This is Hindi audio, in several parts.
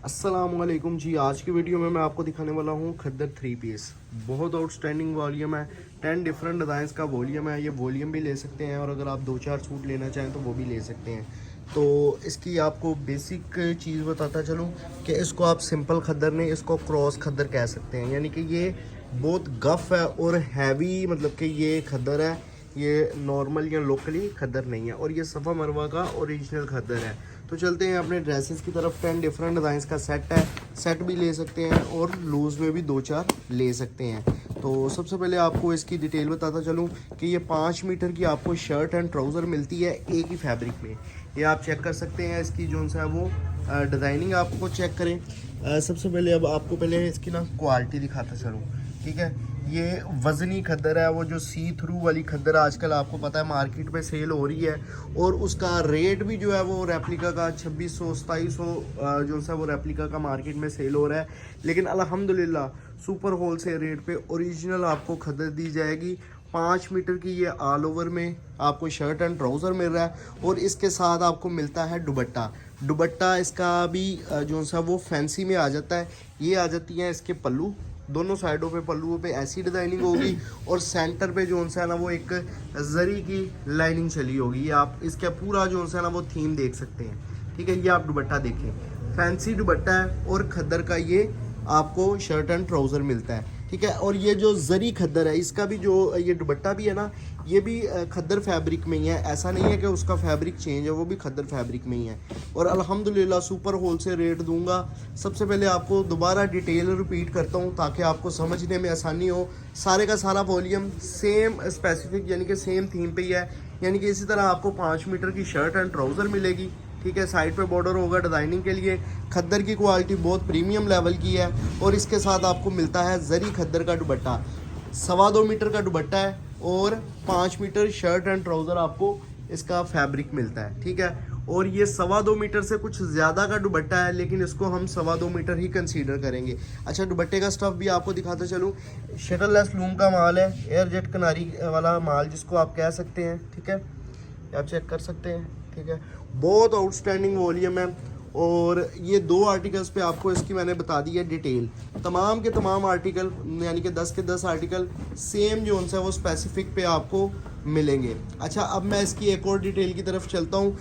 अस्सलामुअलैकुम जी। आज की वीडियो में मैं आपको दिखाने वाला हूँ खद्दर 3 पीस। बहुत आउटस्टैंडिंग वॉल्यूम है, 10 डिफरेंट डिज़ाइंस का वॉल्यूम है। ये वॉल्यूम भी ले सकते हैं और अगर आप 2-4 सूट लेना चाहें तो वो भी ले सकते हैं। तो इसकी आपको बेसिक चीज़ बताता चलूँ कि इसको आप सिंपल खद्दर नहीं, इसको क्रॉस खद्दर कह सकते हैं। यानी कि ये बहुत गफ़ है और हैवी, मतलब कि ये खद्दर है, ये नॉर्मल या लोकली खद्दर नहीं है। और ये सफ़ा मरवा का ओरिजिनल खद्दर है। तो चलते हैं अपने ड्रेसेस की तरफ। 10 डिफरेंट डिज़ाइंस का सेट है, सेट भी ले सकते हैं और लूज़ में भी 2-4 ले सकते हैं। तो सबसे पहले आपको इसकी डिटेल बताता चलूँ कि ये 5 मीटर की आपको शर्ट एंड ट्राउज़र मिलती है एक ही फैब्रिक में। ये आप चेक कर सकते हैं। इसकी जो सा है वो डिज़ाइनिंग आपको चेक करें। सबसे पहले अब आपको पहले इसकी ना क्वालिटी दिखाता चलूँ, ठीक है। ये वज़नी खद्दर है, वो जो सी थ्रू वाली खद्दर आजकल आपको पता है मार्केट में सेल हो रही है। और उसका रेट भी जो है वो रेप्लिका का 2600-2700 जो सा वो रेप्लिका का मार्केट में सेल हो रहा है। लेकिन अल्हम्दुलिल्लाह सुपर होल सेल रेट पे ओरिजिनल आपको खद्दर दी जाएगी। 5 मीटर की ये ऑल ओवर में आपको शर्ट एंड ट्राउज़र मिल रहा है और इसके साथ आपको मिलता है दुपट्टा। दुपट्टा इसका भी जो सा वो फैंसी में आ जाता है। ये आ जाती है इसके पल्लू, दोनों साइडों पे पल्लुओं पे ऐसी डिज़ाइनिंग होगी और सेंटर पे जो सा है ना वो एक जरी की लाइनिंग चली होगी। ये आप इसका पूरा जो सा है ना वो थीम देख सकते हैं, ठीक है। ये आप दुपट्टा देखें, फैंसी दुपट्टा है और खद्दर का ये आपको शर्ट एंड ट्राउज़र मिलता है, ठीक है। और ये जो जरी खद्दर है, इसका भी जो ये दुपट्टा भी है ना, ये भी खद्दर फैब्रिक में ही है। ऐसा नहीं है कि उसका फैब्रिक चेंज है, वो भी खद्दर फैब्रिक में ही है। और अल्हम्दुलिल्लाह सुपर होल से रेट दूंगा। सबसे पहले आपको दोबारा डिटेल रिपीट करता हूँ ताकि आपको समझने में आसानी हो। सारे का सारा वॉल्यूम सेम स्पेसिफिक यानी कि सेम थीम पे ही है। यानी कि इसी तरह आपको 5 मीटर की शर्ट एंड ट्राउज़र मिलेगी, ठीक है। साइड पे बॉर्डर होगा डिज़ाइनिंग के लिए। खद्दर की क्वालिटी बहुत प्रीमियम लेवल की है और इसके साथ आपको मिलता है जरी खद्दर का दुपट्टा। 2.25 मीटर का दुपट्टा है और 5 मीटर शर्ट एंड ट्राउज़र आपको इसका फैब्रिक मिलता है, ठीक है। और ये 2.25 मीटर से कुछ ज़्यादा का दुपट्टा है, लेकिन इसको हम 2.25 मीटर ही कंसीडर करेंगे। अच्छा, दुपट्टे का स्टफ़ भी आपको दिखाता चलूँ। शटललेस लूम का माल है, एयर जेट कनारी वाला माल जिसको आप कह सकते हैं, ठीक है। आप चेक कर सकते हैं, ठीक है। बहुत आउटस्टैंडिंग वॉल्यूम है और ये 2 आर्टिकल्स पे आपको इसकी मैंने बता दी है डिटेल। तमाम के तमाम आर्टिकल यानी कि 10 के 10 आर्टिकल सेम जो उनसे वो स्पेसिफिक पे आपको मिलेंगे। अच्छा, अब मैं इसकी एक और डिटेल की तरफ चलता हूँ,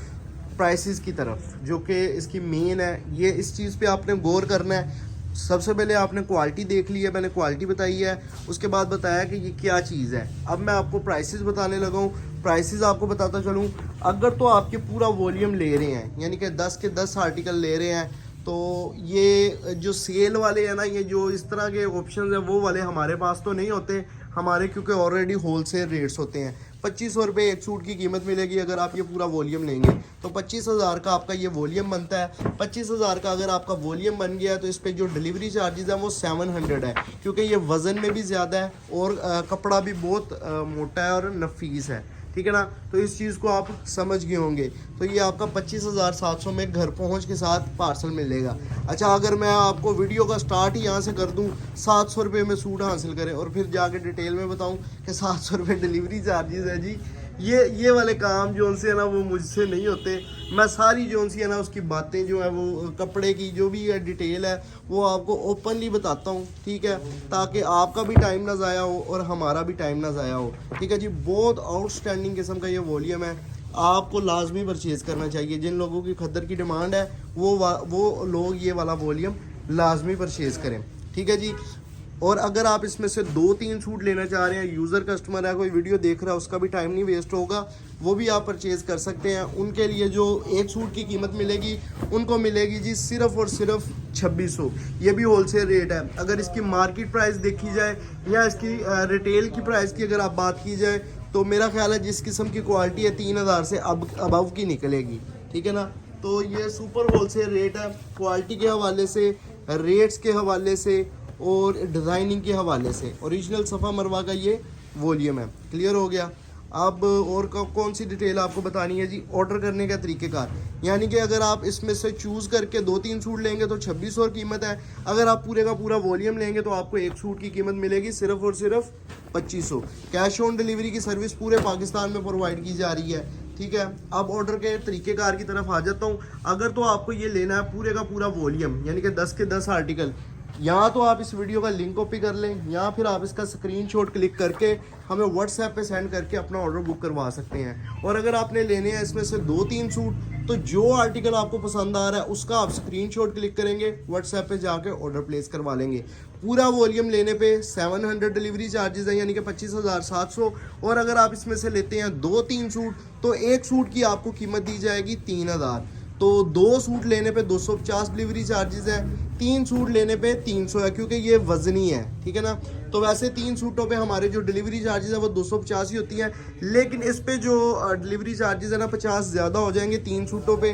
प्राइसेस की तरफ, जो कि इसकी मेन है। ये इस चीज़ पे आपने गौर करना है। सबसे पहले आपने क्वालिटी देख ली है, मैंने क्वालिटी बताई है, उसके बाद बताया कि ये क्या चीज़ है। अब मैं आपको प्राइसेस बताने लगा हूँ। प्राइसेस आपको बताता चलूँ, अगर तो आपके पूरा वॉल्यूम ले रहे हैं यानी कि 10 के 10 आर्टिकल ले रहे हैं, तो ये जो सेल वाले हैं ना, ये जो इस तरह के ऑप्शन है वो वाले हमारे पास तो नहीं होते हमारे, क्योंकि ऑलरेडी होल सेल रेट्स होते हैं। 2500 रुपये एक सूट की कीमत मिलेगी अगर आप ये पूरा वॉल्यूम लेंगे तो 25,000 का आपका ये वॉल्यूम बनता है। 25,000 का अगर आपका वॉल्यूम बन गया तो इस पर जो डिलीवरी चार्जेस हैं वो 700 है, क्योंकि ये वज़न में भी ज़्यादा है और कपड़ा भी बहुत मोटा है और नफीस है, ठीक है ना। तो इस चीज़ को आप समझ गए होंगे। तो ये आपका 25,700 में घर पहुंच के साथ पार्सल मिलेगा। अच्छा, अगर मैं आपको वीडियो का स्टार्ट ही यहाँ से कर दूँ 700 रुपये में सूट हासिल करें और फिर जाके डिटेल में बताऊँ कि 700 रुपये डिलीवरी चार्जेस है जी, ये वाले काम जो से है ना वो मुझसे नहीं होते। मैं सारी जो सी है ना उसकी बातें जो है वो कपड़े की जो भी है डिटेल है वो आपको ओपनली बताता हूँ, ठीक है, ताकि आपका भी टाइम ना ज़ाया हो और हमारा भी टाइम ना ज़ाया हो, ठीक है जी। बहुत आउटस्टैंडिंग किस्म का ये वॉल्यूम है, आपको लाजमी परचेज़ करना चाहिए। जिन लोगों की खद्दर की डिमांड है वो लोग ये वाला वॉल्यूम लाजमी परचेज़ करें, ठीक है जी। और अगर आप इसमें से 2-3 सूट लेना चाह रहे हैं, यूज़र कस्टमर है, कोई वीडियो देख रहा है, उसका भी टाइम नहीं वेस्ट होगा, वो भी आप परचेज़ कर सकते हैं। उनके लिए जो एक सूट की कीमत मिलेगी उनको मिलेगी जी सिर्फ़ और सिर्फ 2600। ये भी होलसेल रेट है। अगर इसकी मार्केट प्राइस देखी जाए या इसकी रिटेल की प्राइस की अगर आप बात की जाए तो मेरा ख्याल है जिस किस्म की क्वालिटी है 3000 से अबव की निकलेगी, ठीक है ना। तो ये सुपर होलसेल रेट है, क्वालिटी के हवाले से, रेट्स के हवाले से और डिज़ाइनिंग के हवाले से। ओरिजिनल सफ़ा मरवा का ये वॉल्यूम है। क्लियर हो गया। अब और कौन सी डिटेल आपको बतानी है जी, ऑर्डर करने का तरीक़ेकार। यानी कि अगर आप इसमें से चूज़ करके 2-3 सूट लेंगे तो 2600 कीमत है। अगर आप पूरे का पूरा वॉल्यूम लेंगे तो आपको एक सूट की कीमत मिलेगी सिर्फ़ और सिर्फ 2500। कैश ऑन डिलीवरी की सर्विस पूरे पाकिस्तान में प्रोवाइड की जा रही है। ठीक है, अब ऑर्डर के तरीक़ेकार की तरफ आ जाता हूँ। अगर तो आपको ये लेना है पूरे का पूरा वॉल्यूम, यानी कि 10 के 10 आर्टिकल, या तो आप इस वीडियो का लिंक कॉपी कर लें, या फिर आप इसका स्क्रीनशॉट क्लिक करके हमें व्हाट्सएप पे सेंड करके अपना ऑर्डर बुक करवा सकते हैं। और अगर आपने लेने हैं इसमें से 2-3 सूट, तो जो आर्टिकल आपको पसंद आ रहा है उसका आप स्क्रीनशॉट क्लिक करेंगे, व्हाट्सएप पे जाके ऑर्डर प्लेस करवा लेंगे। पूरा वॉल्यूम लेने पे 700 डिलीवरी चार्जेस हैं, यानी कि 25,700। और अगर आप इसमें से लेते हैं 2-3 सूट, तो एक सूट की आपको कीमत दी जाएगी 3,000। तो 2 सूट लेने पे 250 डिलीवरी चार्जेस है, 3 सूट लेने पे 300 है, क्योंकि ये वजनी है, ठीक है ना। तो वैसे 3 सूटों पे हमारे जो डिलीवरी चार्जेस है वो 250 ही होती है, लेकिन इस पे जो डिलीवरी चार्जेस है ना 50 ज़्यादा हो जाएंगे। 3 सूटों पे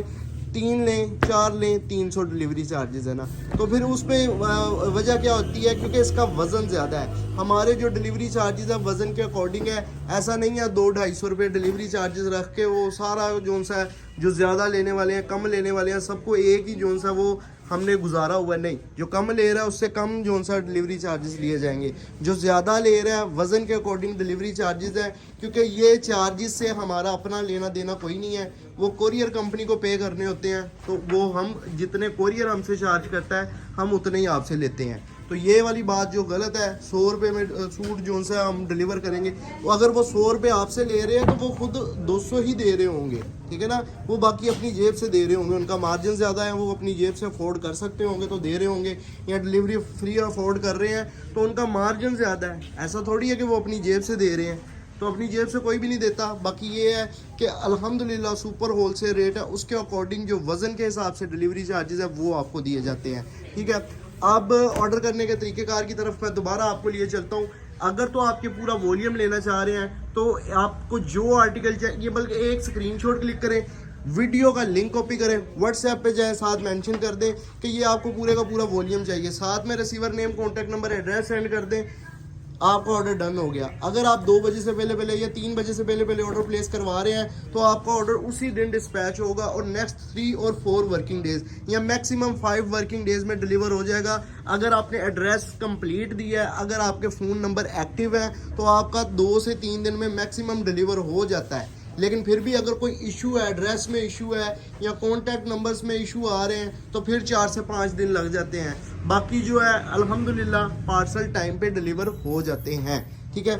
3 लें 4 लें 300 डिलीवरी चार्जेस है ना। तो फिर उस पर वजह क्या होती है, क्योंकि इसका वज़न ज़्यादा है। हमारे जो डिलीवरी चार्जेस है वज़न के अकॉर्डिंग है, ऐसा नहीं है 200-250 रुपये डिलीवरी चार्जेस रख के वो सारा जो सा जो ज़्यादा लेने वाले हैं कम लेने वाले हैं सबको एक ही जो सा वो हमने गुजारा हुआ है। नहीं, जो कम ले रहा है उससे कम जो सा डिलीवरी चार्जेस लिए जाएंगे, जो ज़्यादा ले रहा है वज़न के अकॉर्डिंग डिलीवरी चार्जेस है। क्योंकि ये चार्जेस से हमारा अपना लेना देना कोई नहीं है, वो कोरियर कंपनी को पे करने होते हैं। तो वो हम जितने कोरियर हमसे चार्ज करता है हम उतने ही आपसे लेते हैं। तो ये वाली बात जो गलत है, 100 रुपये में सूट जो सा हम डिलीवर करेंगे, वो अगर वो 100 रुपये आपसे ले रहे हैं तो वो खुद 200 ही दे रहे होंगे, ठीक है ना। वो बाकी अपनी जेब से दे रहे होंगे, उनका मार्जिन ज़्यादा है, वो अपनी जेब से अफोर्ड कर सकते होंगे तो दे रहे होंगे, या डिलीवरी फ्री अफोर्ड कर रहे हैं तो उनका मार्जिन ज़्यादा है। ऐसा थोड़ी है कि वो अपनी जेब से दे रहे हैं, तो अपनी जेब से कोई भी नहीं देता। बाकी ये है कि अल्हम्दुलिल्लाह सुपर होलसेल रेट है, उसके अकॉर्डिंग जो वज़न के हिसाब से डिलीवरी चार्जेस है वो आपको दिए जाते हैं, ठीक है। अब ऑर्डर करने के तरीक़ेकार की तरफ मैं दोबारा आपको लिए चलता हूँ। अगर तो आपके पूरा वॉल्यूम लेना चाह रहे हैं तो आपको जो आर्टिकल चाहिए, बल्कि एक स्क्रीनशॉट क्लिक करें, वीडियो का लिंक कॉपी करें, व्हाट्सएप पे जाए, साथ मेंशन कर दें कि ये आपको पूरे का पूरा वॉल्यूम चाहिए, साथ में receiver name, contact number, address send कर दें, आपका ऑर्डर डन हो गया। अगर आप 2 बजे से पहले या 3 बजे से पहले ऑर्डर प्लेस करवा रहे हैं तो आपका ऑर्डर उसी दिन डिस्पैच होगा और नेक्स्ट 3 और 4 वर्किंग डेज या मैक्सिमम 5 वर्किंग डेज में डिलीवर हो जाएगा। अगर आपने एड्रेस कंप्लीट दिया है, अगर आपके फ़ोन नंबर एक्टिव है, तो आपका 2 से 3 दिन में मैक्सिमम डिलीवर हो जाता है। लेकिन फिर भी अगर कोई इशू है, एड्रेस में इशू है या कॉन्टैक्ट नंबर्स में इशू आ रहे हैं, तो फिर 4 से 5 दिन लग जाते हैं। बाकी जो है अल्हम्दुलिल्लाह पार्सल टाइम पे डिलीवर हो जाते हैं, ठीक है।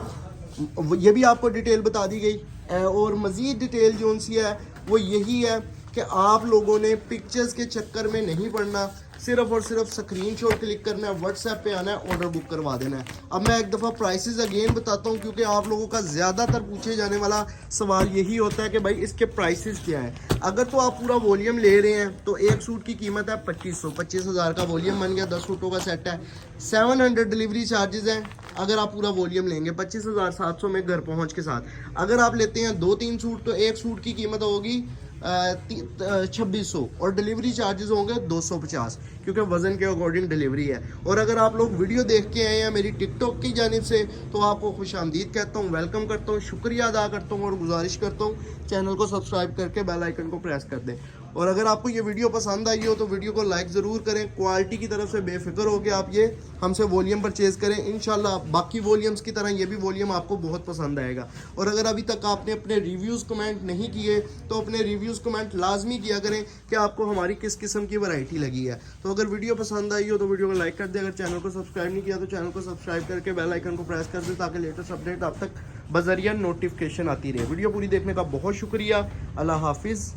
ये भी आपको डिटेल बता दी गई। और मज़ीद डिटेल जो सी है वो यही है कि आप लोगों ने पिक्चर्स के चक्कर में नहीं पड़ना, सिर्फ और सिर्फ स्क्रीनशॉट क्लिक करना है, व्हाट्सएप पे आना है, ऑर्डर बुक करवा देना है। अब मैं एक दफ़ा प्राइसेस अगेन बताता हूँ, क्योंकि आप लोगों का ज़्यादातर पूछे जाने वाला सवाल यही होता है कि भाई इसके प्राइसेस क्या है। अगर तो आप पूरा वॉल्यूम ले रहे हैं तो एक सूट की कीमत है 25,000 का वॉल्यूम बन गया, 10 सूटों का सेट है। 700 डिलीवरी चार्जेस हैं अगर आप पूरा वॉल्यूम लेंगे, 25,700 में घर पहुँच के साथ। अगर आप लेते हैं 2-3 सूट तो एक सूट की कीमत होगी 2600 और डिलीवरी चार्जेस होंगे 250, क्योंकि वज़न के अकॉर्डिंग डिलीवरी है। और अगर आप लोग वीडियो देख के आए हैं मेरी टिकटॉक की जानिब से तो आपको खुशामदीद कहता हूँ, वेलकम करता हूँ, शुक्रिया अदा करता हूँ और गुजारिश करता हूँ चैनल को सब्सक्राइब करके बेल आइकन को प्रेस कर दें। और अगर आपको ये वीडियो पसंद आई हो तो वीडियो को लाइक ज़रूर करें। क्वालिटी की तरफ से बेफिक्र हो के आप ये हमसे वॉल्यूम परचेज़ करें, इंशाल्लाह बाकी वॉल्यूम्स की तरह ये भी वॉल्यूम आपको बहुत पसंद आएगा। और अगर अभी तक आपने अपने रिव्यूज़ कमेंट नहीं किए तो अपने रिव्यूज़ कमेंट लाजमी किया करें कि आपको हमारी किस किस्म की वैरायटी लगी है। तो अगर वीडियो पसंद आई हो तो वीडियो को लाइक कर दें, अगर चैनल को सब्सक्राइब नहीं किया तो चैनल को सब्सक्राइब करके बेल आइकन को प्रेस कर दें ताकि लेटेस्ट अपडेट आप तक बज़रिया नोटिफिकेशन आती रहे। वीडियो पूरी देखने का बहुत शुक्रिया। अल्लाह हाफिज़।